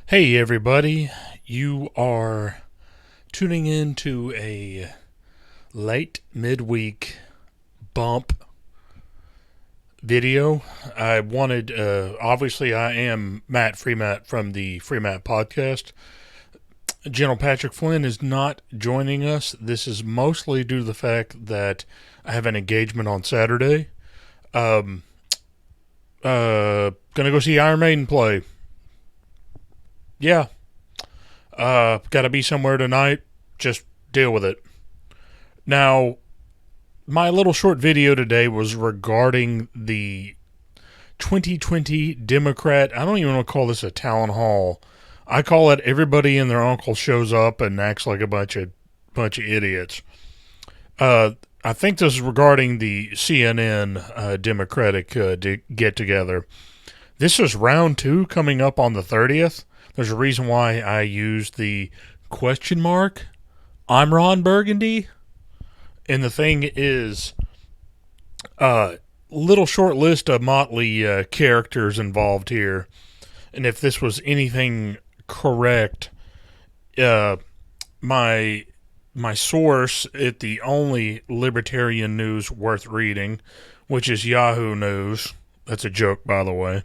Hey, everybody. You are tuning in to a late midweek bump video. Obviously, I am Matt Freemat from the Freemat podcast. General Patrick Flynn is not joining us. This is mostly due to the fact that I have an engagement on Saturday. Um, gonna go see Iron Maiden play. Yeah. Gotta be somewhere tonight. Just deal with it. Now, my little short video today was regarding the 2020 Democrat. I don't even want to call this a town hall. I call it everybody and their uncle shows up and acts like a bunch of idiots. I think this is regarding the CNN Democratic get together. This is round two coming up on the 30th. There's a reason why I used the question mark. I'm Ron Burgundy. And the thing is, little short list of motley characters involved here. And if this was anything correct, uh, my my source at the only libertarian news worth reading, which is Yahoo News. That's a joke, by the way.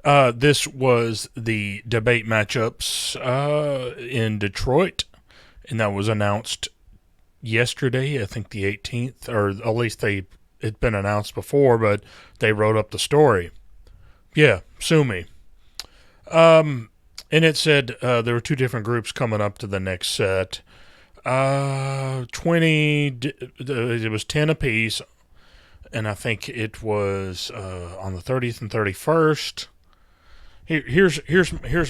This was the debate matchups in Detroit, and that was announced yesterday, I think the 18th, or at least it'd been announced before, but they wrote up the story. Yeah, sue me. And it said there were two different groups coming up to the next set. 20, it was 10 apiece, and I think it was on the 30th and 31st. Here's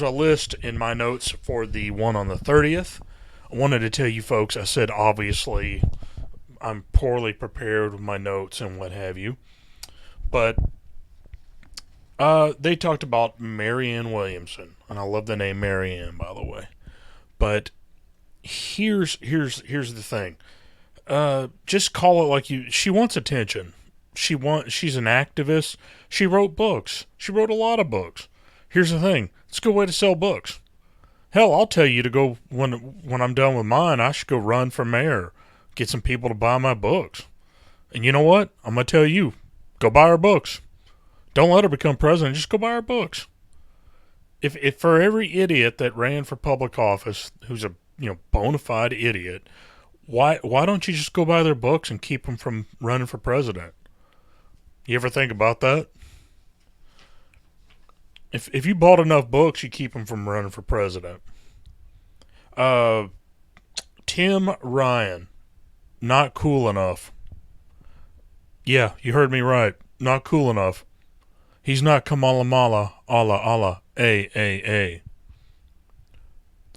a list in my notes for the one on the 30th. I wanted to tell you folks, I said obviously I'm poorly prepared with my notes and what have you. But they talked about Marianne Williamson, and I love the name Marianne, by the way. But here's the thing. Just call it like you. She wants attention. She's an activist. She wrote books. She wrote a lot of books. Here's the thing. It's a good way to sell books. Hell, I'll tell you to go when I'm done with mine. I should go run for mayor, get some people to buy my books. And you know what? I'm gonna tell you, go buy her books. Don't let her become president. Just go buy her books. If for every idiot that ran for public office, who's a bona fide idiot, why don't you just go buy their books and keep them from running for president? You ever think about that? If you bought enough books, you keep them from running for president. Uh, Tim Ryan, not cool enough. Yeah, you heard me right. Not cool enough. He's not Kamala Mala, Allah, Allah, A.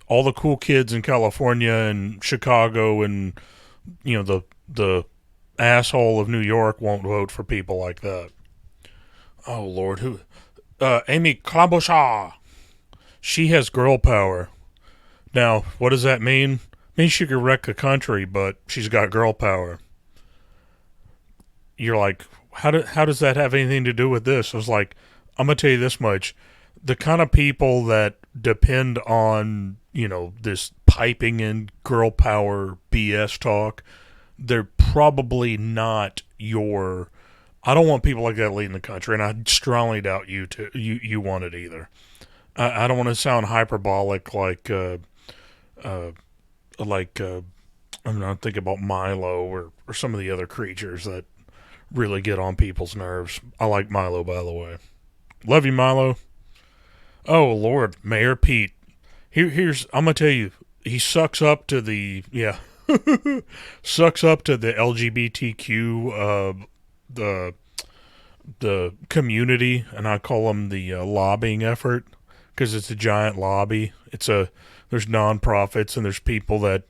All the cool kids in California and Chicago and, the asshole of New York won't vote for people like that. Oh, Lord. Amy Klobuchar. She has girl power. Now, what does that mean? It means she could wreck a country, but she's got girl power. You're like, how does that have anything to do with this? I was like, I'm gonna tell you this much: the kind of people that depend on this piping in girl power BS talk, they're probably not your. I don't want people like that leading the country, and I strongly doubt you want it either. I don't want to sound hyperbolic uh, I'm not thinking about Milo or some of the other creatures that really get on people's nerves. I like Milo, by the way. Love you, Milo. Oh Lord, Mayor Pete. Here's I'm gonna tell you, he sucks up to the sucks up to the LGBTQ the community, and I call them the lobbying effort because it's a giant lobby. There's nonprofits and there's people that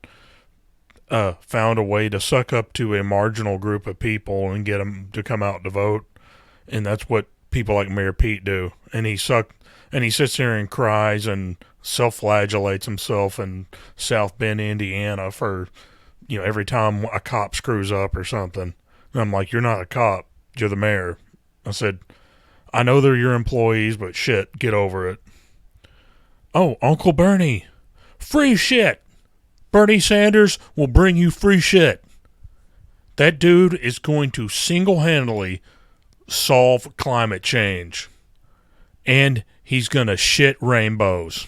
found a way to suck up to a marginal group of people and get them to come out to vote, and that's what people like Mayor Pete do. And he sits there and cries and self-flagellates himself in South Bend, Indiana, for every time a cop screws up or something. And I'm like, you're not a cop, you're the mayor. I said, I know they're your employees, but shit, get over it. Oh, Uncle Bernie. Free shit. Bernie Sanders will bring you free shit. That dude is going to single-handedly solve climate change. And he's going to shit rainbows.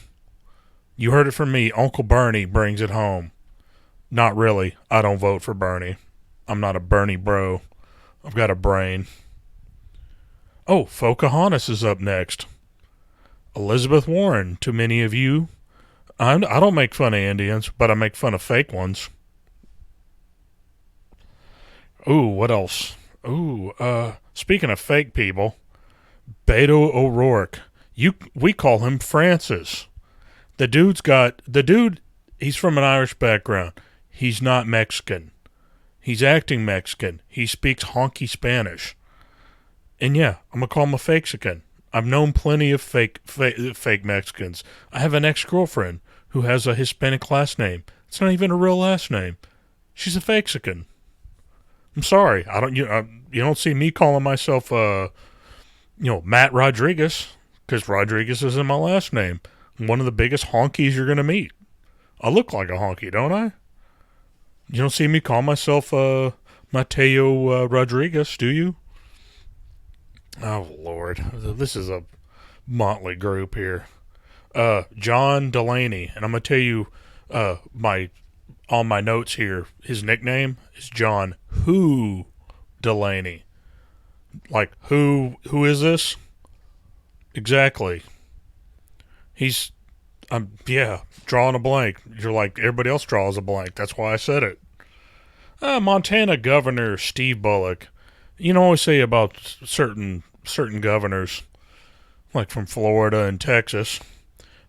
You heard it from me. Uncle Bernie brings it home. Not really. I don't vote for Bernie. I'm not a Bernie bro. I've got a brain. Oh, Pocahontas is up next. Elizabeth Warren, to many of you. I don't make fun of Indians, but I make fun of fake ones. Ooh, what else? Ooh, speaking of fake people, Beto O'Rourke. We call him Francis. The dude, he's from an Irish background. He's not Mexican. He's acting Mexican. He speaks honky Spanish. And yeah, I'm going to call him a fakexican. I've known plenty of fake Mexicans. I have an ex-girlfriend who has a Hispanic last name. It's not even a real last name. She's a fakexican. I'm sorry. You don't see me calling myself Matt Rodriguez, because Rodriguez isn't my last name. I'm one of the biggest honkies you're gonna meet. I look like a honky, don't I? You don't see me call myself Mateo Rodriguez, do you? Oh Lord, this is a motley group here. John Delaney, and I'm gonna tell you, on my notes here, his nickname is John Who Delaney. Like who is this? Exactly. He's drawing a blank. You're like everybody else draws a blank. That's why I said it. Montana Governor Steve Bullock. You know, I always say about certain governors, like from Florida and Texas,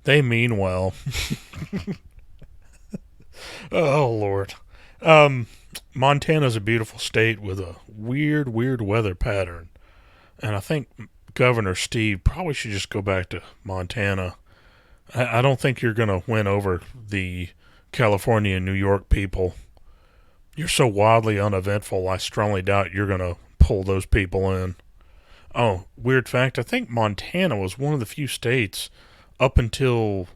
they mean well. Oh Lord. Montana's a beautiful state with a weird weather pattern, and I think Governor Steve probably should just go back to Montana. I don't think you're going to win over the California and New York people. You're so wildly uneventful, I strongly doubt you're going to pull those people in. Oh, weird fact, I think Montana was one of the few states up until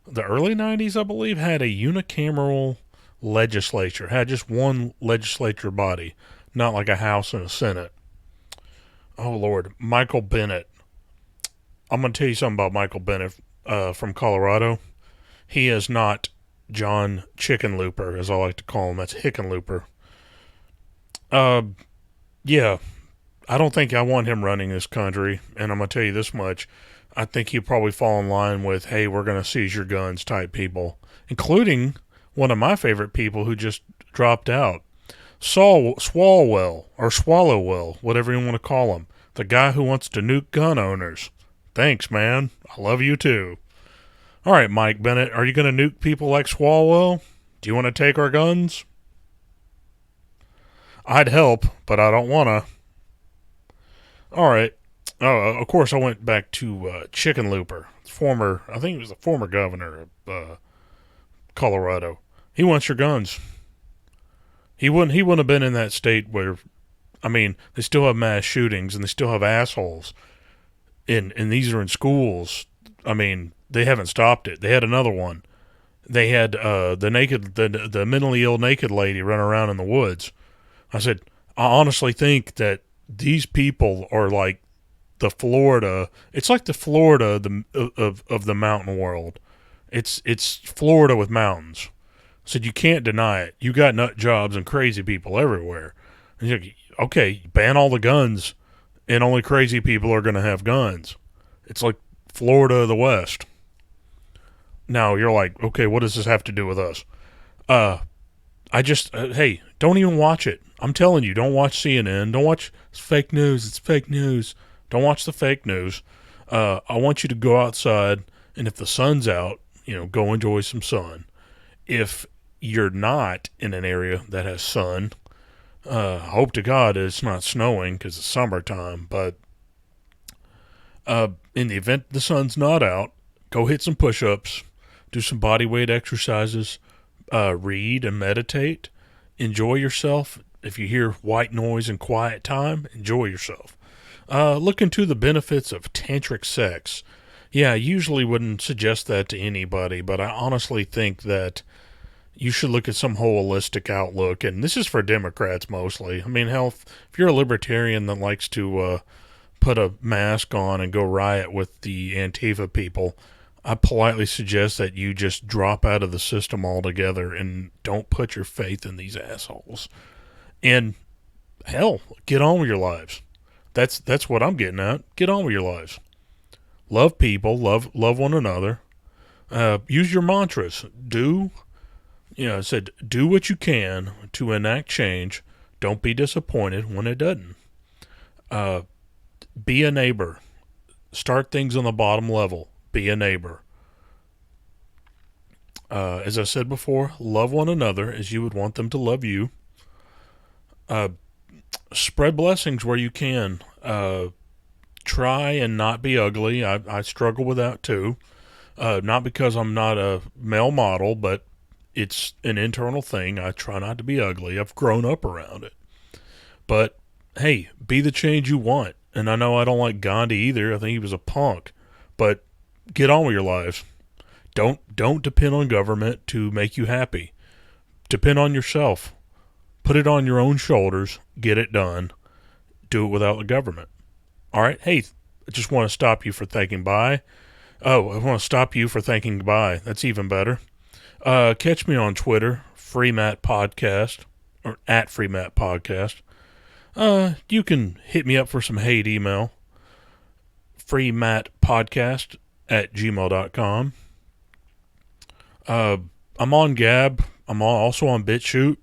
the early 90s, I believe, had a unicameral legislature, had just one legislature body, not like a House and a Senate. Oh, Lord. Michael Bennet. I'm going to tell you something about Michael Bennet from Colorado. He is not John Chickenlooper, as I like to call him. That's Hickenlooper. Yeah, I don't think I want him running this country, and I'm going to tell you this much. I think he'll probably fall in line with, hey, we're going to seize your guns type people, including one of my favorite people who just dropped out, Swalwell, or Swallowwell, whatever you want to call him, the guy who wants to nuke gun owners. Thanks, man. I love you too. All right, Mike Bennett, are you going to nuke people like Swalwell? Do you want to take our guns? I'd help, but I don't want to. All right. Oh, of course, I went back to Chickenlooper, I think he was the former governor of Colorado. He wants your guns. He wouldn't have been in that state where, I mean, they still have mass shootings and they still have assholes. And these are in schools. I mean, they haven't stopped it. They had another one. They had the mentally ill naked lady running around in the woods. I said, I honestly think that these people are like the Florida. It's like the Florida of the mountain world. It's Florida with mountains. I said, you can't deny it. You got nut jobs and crazy people everywhere. And you're like, okay, ban all the guns, and only crazy people are going to have guns. It's like Florida of the West. Now you're like, okay, what does this have to do with us? Hey, don't even watch it. I'm telling you, don't watch CNN. Don't watch it's fake news. It's fake news. Don't watch the fake news. I want you to go outside, and if the sun's out, go enjoy some sun. If you're not in an area that has sun, hope to God it's not snowing because it's summertime. But in the event the sun's not out, go hit some push-ups, do some body weight exercises, read and meditate, enjoy yourself. If you hear white noise and quiet time, enjoy yourself. Look into the benefits of tantric sex. Yeah, I usually wouldn't suggest that to anybody, but I honestly think that you should look at some holistic outlook, and this is for Democrats mostly. I mean, hell, if you're a libertarian that likes to put a mask on and go riot with the Antifa people, I politely suggest that you just drop out of the system altogether and don't put your faith in these assholes. And hell, get on with your lives. That's what I'm getting at. Get on with your lives. Love people, love one another. Use your mantras. I said, do what you can to enact change. Don't be disappointed when it doesn't. Uh, be a neighbor. Start things on the bottom level. Be a neighbor. As I said before, love one another as you would want them to love you. Uh, Spread blessings where you can. Try and not be ugly. I struggle with that too. Not because I'm not a male model, but it's an internal thing. I try not to be ugly. I've grown up around it. But hey, be the change you want. And I know I don't like Gandhi either. I think he was a punk. But get on with your lives. Don't depend on government to make you happy. Depend on yourself. Put it on your own shoulders. Get it done. Do it without the government. All right. Hey, I just want to stop you for thinking bye. Oh, I want to stop you for thinking goodbye. That's even better. Catch me on Twitter, Freemat Podcast, or at Freemat Podcast. You can hit me up for some hate email, freematpodcast@gmail.com. I'm on Gab. I'm also on BitChute.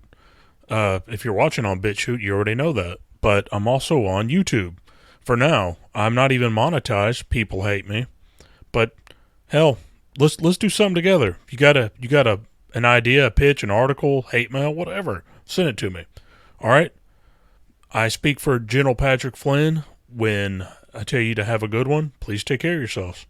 If you're watching on BitChute, you already know that. But I'm also on YouTube. For now, I'm not even monetized. People hate me. But hell, let's do something together. You got an idea, a pitch, an article, hate mail, whatever. Send it to me. All right. I speak for General Patrick Flynn when I tell you to have a good one. Please take care of yourselves.